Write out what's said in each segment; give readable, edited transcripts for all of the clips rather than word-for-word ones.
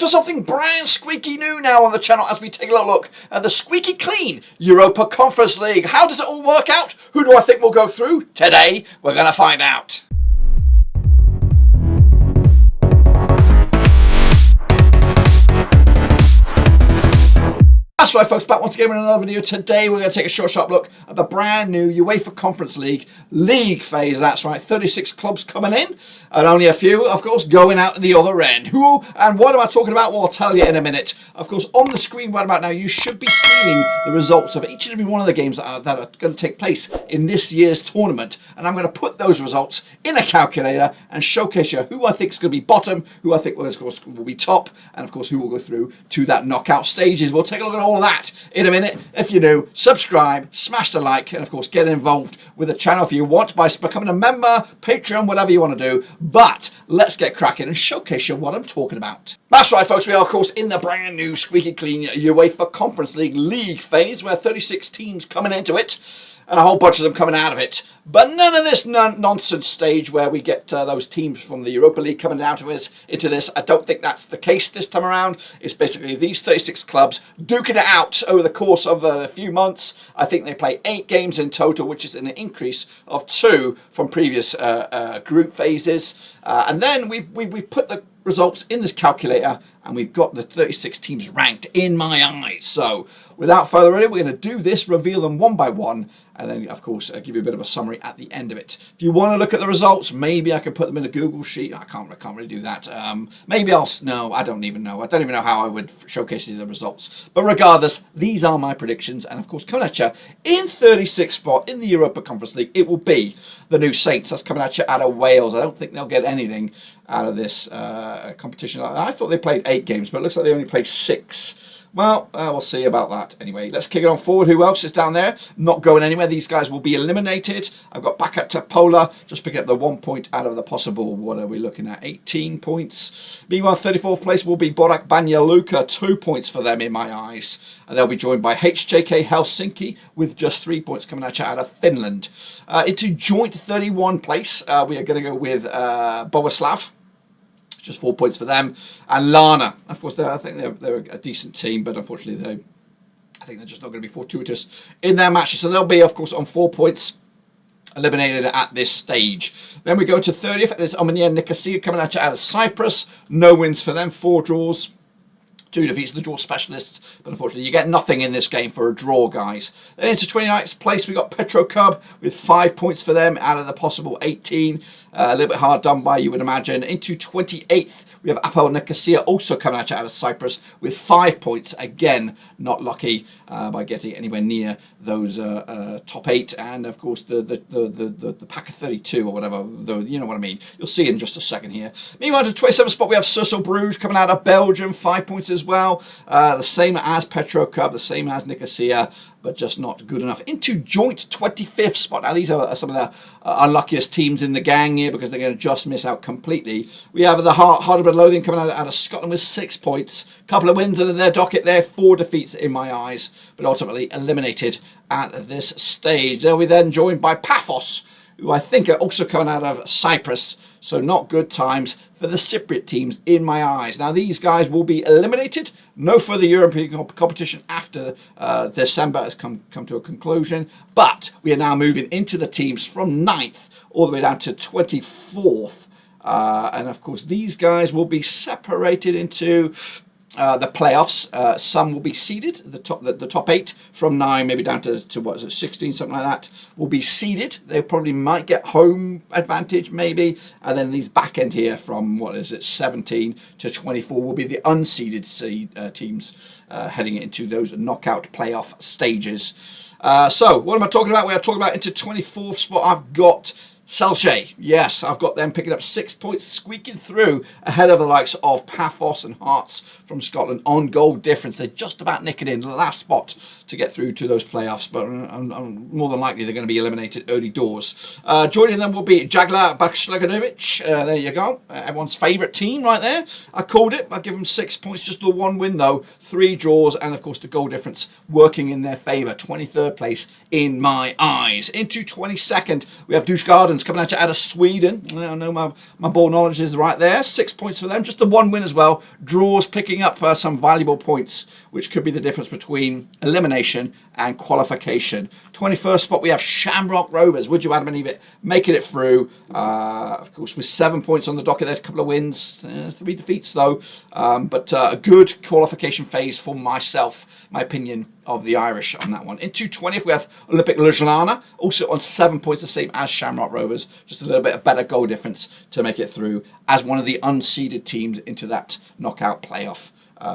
for something brand squeaky new now on the channel as we take a little look at the squeaky clean Europa Conference League. How does it all work out? Who do I think will go through? Today, we're going to find out. That's right, folks, back once again with another video. Today we're going to take a sharp look at the brand new UEFA Conference League phase. That's right, 36 clubs coming in and only a few, of course, going out at the other end. Who and what am I talking about? Well, I'll tell you in a minute. Of course, on the screen right about now, you should be seeing the results of each and every one of the games that are going to take place in this year's tournament. And I'm going to put those results in a calculator and showcase you who I think is going to be bottom, who I think will be top, and of course, who will go through to that knockout stages. We'll take a look at all of that in a minute. If you're new, subscribe, smash the like, and of course get involved with the channel if you want by becoming a member, Patreon, whatever you want to do. But let's get cracking and showcase you what I'm talking about. That's right, folks, we are of course in the brand new squeaky clean UEFA Conference League phase where 36 teams coming into it and a whole bunch of them coming out of it. But none of this nonsense stage where we get those teams from the Europa League coming out of us into this. I don't think that's the case this time around. It's basically these 36 clubs duking it out over the course of a few months. I think they play 8 games in total, which is an increase of 2 from previous group phases. And then we've put the results in this calculator and we've got the 36 teams ranked in my eyes. So without further ado, we're going to do this, reveal them one by one, and then, of course, give you a bit of a summary at the end of it. If you want to look at the results, maybe I can put them in a Google sheet. I can't really do that. Maybe no, I don't even know. I don't even know how I would showcase you the results. But regardless, these are my predictions. And, of course, coming at you in 36th spot in the Europa Conference League, it will be the new Saints. That's coming at you out of Wales. I don't think they'll get anything out of this competition. I thought they played 8 games, but it looks like they only played 6. Well, we'll see about that. Anyway, let's kick it on forward. Who else is down there? Not going anywhere. These guys will be eliminated. I've got back at Tapola, just picking up the 1 point out of the possible, what are we looking at, 18 points. Meanwhile, 34th place will be Borak Banja Luka, 2 points for them in my eyes. And they'll be joined by HJK Helsinki with just 3 points coming at you out of Finland. Into joint 31 place, we are going to go with Bohuslav. Just 4 points for them, and Lana. Of course, I think they're a decent team, but unfortunately, I think they're just not going to be fortuitous in their matches. So they'll be, of course, on 4 points, eliminated at this stage. Then we go to 30th. There's Omonia Nicosia coming at you out of Cyprus. No wins for them. 4 draws. 2 defeats, the draw specialists, but unfortunately you get nothing in this game for a draw, guys. Then into 29th place we got Petro Cub with 5 points for them out of the possible 18. A little bit hard done by, you would imagine. Into 28th we have Apel Nicosia also coming at you out of Cyprus with 5 points. Again, not lucky by getting anywhere near those top 8, and of course the pack of 32 or whatever. You know what I mean. You'll see in just a second here. Meanwhile, to 27th spot we have Cercle Bruges coming out of Belgium, 5 points as well. The same as Petro Cub, the same as Nicosia, but just not good enough. Into joint 25th spot. Now, these are some of the unluckiest teams in the gang here because they're going to just miss out completely. We have the Heart of Loathing coming out of Scotland with 6 points. Couple of wins under their docket there, 4 defeats in my eyes, but ultimately eliminated at this stage. They'll be then joined by Paphos, who I think are also coming out of Cyprus, so not good times for the Cypriot teams in my eyes. Now, these guys will be eliminated. No further European competition after December has come to a conclusion. But we are now moving into the teams from 9th all the way down to 24th. And, of course, these guys will be separated into the playoffs. Some will be seeded. The top 8 from 9 maybe down to what is it, 16, something like that, will be seeded. They probably might get home advantage maybe, and then these back end here from what is it, 17 to 24 will be the unseeded teams heading into those knockout playoff stages. So what am I talking about? We are talking about into 24th spot. I've got Celje, yes, I've got them picking up 6 points, squeaking through ahead of the likes of Paphos and Hearts from Scotland on goal difference. They're just about nicking in the last spot to get through to those playoffs, but more than likely they're going to be eliminated early doors. Joining them will be Jagla Bakshleganovic. There you go, everyone's favourite team right there. I called it. I give them 6 points, just the 1 win though, 3 draws, and of course the goal difference working in their favour. 23rd place in my eyes. Into 22nd, we have Douche Gardens Netherlands coming out of Sweden. I know my ball knowledge is right there. 6 points for them. Just the one win as well. Draws picking up some valuable points, which could be the difference between elimination and qualification. 21st spot, we have Shamrock Rovers. Would you, Adam, believe it? Making it through. Of course, with 7 points on the docket. There's a couple of wins. 3 defeats, though. But a good qualification phase for myself. My opinion of the Irish on that one. Into 20th, we have Olympic Ljubljana, also on 7 points, the same as Shamrock Rovers. Just a little bit of better goal difference to make it through as one of the unseeded teams into that knockout playoff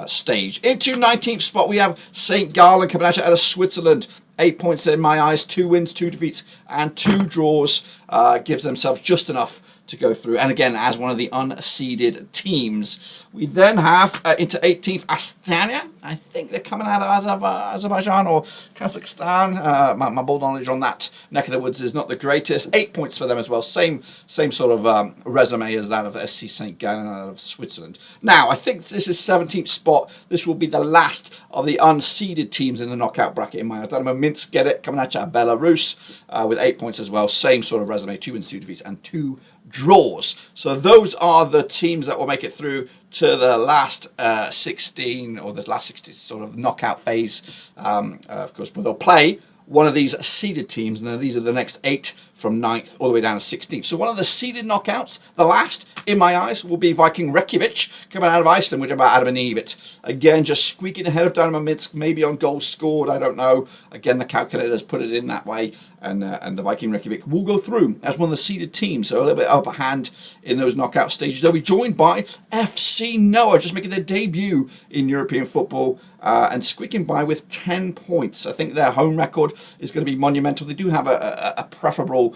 stage. Into 19th spot, we have St. Gallen coming out of Switzerland. 8 points in my eyes, 2 wins, 2 defeats, and 2 draws. Gives themselves just enough to go through, and again as one of the unseeded teams. We then have into 18th Astana. I think they're coming out of Azerbaijan or Kazakhstan. My ball knowledge on that neck of the woods is not the greatest. 8 points for them as well. Same sort of resume as that of SC St. Gallen out of Switzerland. Now I think this is 17th spot. This will be the last of the unseeded teams in the knockout bracket in my eyes. Dynamo Minsk get it coming out of Belarus with 8 points as well. Same sort of resume. 2 wins, 2 defeats, and 2 draws. So those are the teams that will make it through to the last 16 or the last 16 sort of knockout phase. Of course, but they'll play one of these seeded teams, and then these are the next 8 from 9th all the way down to 16th. So one of the seeded knockouts, the last, in my eyes, will be Viking Reykjavik coming out of Iceland, which is about Adam and Eve it. Again, just squeaking ahead of Dynamo Minsk, maybe on goals scored, I don't know. Again, the calculators put it in that way, and the Viking Reykjavik will go through as one of the seeded teams, so a little bit upper hand in those knockout stages. They'll be joined by FC Noah, just making their debut in European football, and squeaking by with 10 points. I think their home record is going to be monumental. They do have a preferable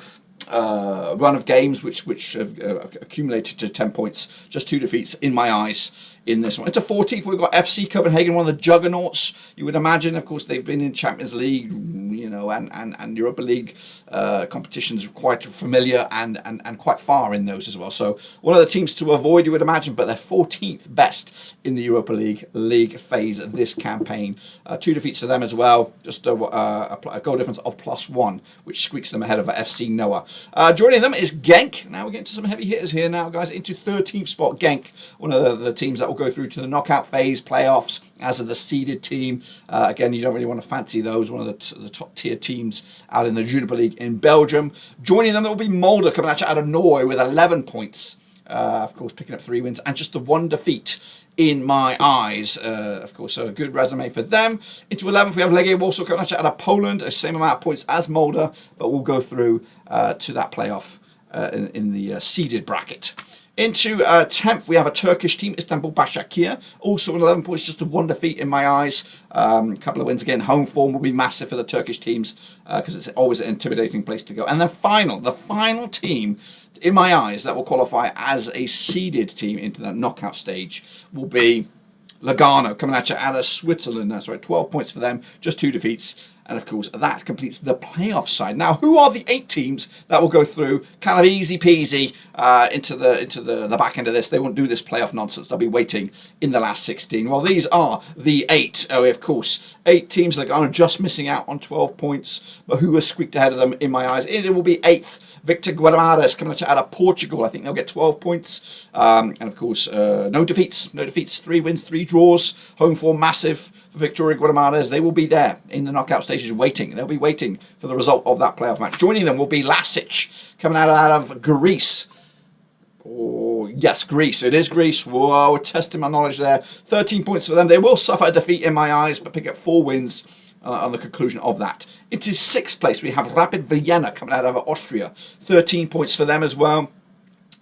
run of games which have accumulated to 10 points. Just 2 defeats in my eyes in this one. Into 14th, we've got FC Copenhagen, one of the juggernauts, you would imagine. Of course, they've been in Champions League, you know, and Europa League competitions, quite familiar and quite far in those as well. So one of the teams to avoid, you would imagine, but they're 14th best in the Europa League phase this campaign. 2 defeats for them as well, just a goal difference of +1, which squeaks them ahead of FC Noah. Joining them is Genk. Now we're getting to some heavy hitters here now, guys. Into 13th spot, Genk, one of the teams that will go through to the knockout phase playoffs as of the seeded team. Again, you don't really want to fancy those, one of the top tier teams out in the Europa League in Belgium. Joining them, there will be Molde coming out of Norway with 11 points. Of course, picking up 3 wins and just the 1 defeat in my eyes. Of course, so a good resume for them. Into 11th, we have Legia Warsaw coming out of Poland, the same amount of points as Molde, but we'll go through to that playoff in the seeded bracket. Into 10th, we have a Turkish team, Istanbul Başakşehir, also on 11 points, just a 1 defeat in my eyes. A couple of wins again. Home form will be massive for the Turkish teams because it's always an intimidating place to go. And then the final team in my eyes that will qualify as a seeded team into the knockout stage will be Lugano coming out of Switzerland. That's right, 12 points for them, just 2 defeats. And of course, that completes the playoff side. Now, who are the 8 teams that will go through kind of easy peasy into the back end of this? They won't do this playoff nonsense. They'll be waiting in the last 16. Well, these are the 8. Oh, of course, 8 teams that are just missing out on 12 points, but who has squeaked ahead of them in my eyes? It will be 8th. Victor Guimarães coming out of Portugal. I think they'll get 12 points. And of course, no defeats. 3 wins, 3 draws. Home form massive for Victoria Guimarães. They will be there in the knockout stages waiting. They'll be waiting for the result of that playoff match. Joining them will be Lasic coming out of Greece. Oh, yes, Greece. It is Greece. Whoa, testing my knowledge there. 13 points for them. They will suffer a defeat in my eyes, but pick up 4 wins on the conclusion of that. It is 6th place. We have Rapid Vienna coming out of Austria. 13 points for them as well.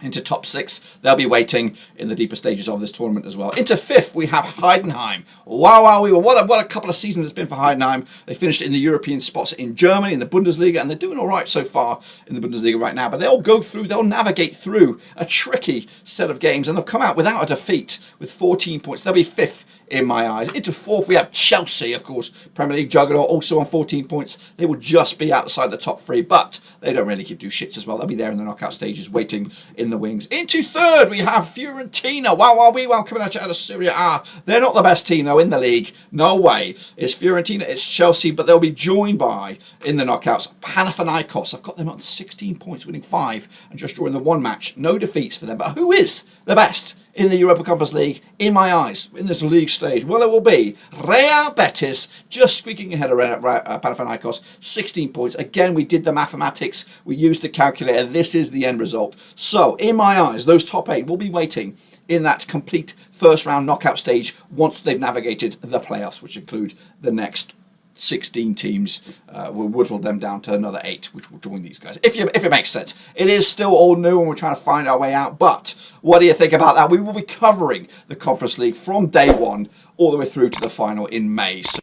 Into top 6, they'll be waiting in the deeper stages of this tournament as well. Into 5th, we have Heidenheim. Wow, what a couple of seasons it's been for Heidenheim. They finished in the European spots in Germany, in the Bundesliga, and they're doing all right so far in the Bundesliga right now. But they'll navigate through a tricky set of games, and they'll come out without a defeat with 14 points. They'll be 5th in my eyes. Into fourth, we have Chelsea, of course, Premier League juggernaut, also on 14 points. They will just be outside the top three, but they don't really do shits as well. They'll be there in the knockout stages, waiting in the wings. Into third, we have Fiorentina. Wow, coming out of Serie A. They're not the best team, though, in the league. No way. It's Fiorentina, it's Chelsea, but they'll be joined by, in the knockouts, Panathinaikos. I've got them on 16 points, winning 5 and just drawing the one match. No defeats for them. But who is the best in the Europa Conference League, in my eyes, in this league stage? Well, it will be Real Betis, just squeaking ahead of Panathinaikos, 16 points. Again, we did the mathematics, we used the calculator. This is the end result. So, in my eyes, those top 8 will be waiting in that complete first round knockout stage once they've navigated the playoffs, which include the next 16 teams. We'll whittle them down to another 8, which will join these guys. If it makes sense. It is still all new and we're trying to find our way out, but what do you think about that? We will be covering the Conference League from day 1 all the way through to the final in May. So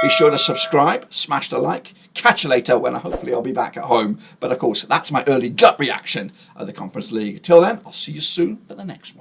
be sure to subscribe, smash the like. Catch you later when hopefully I'll be back at home. But of course, that's my early gut reaction of the Conference League. Till then, I'll see you soon at the next one.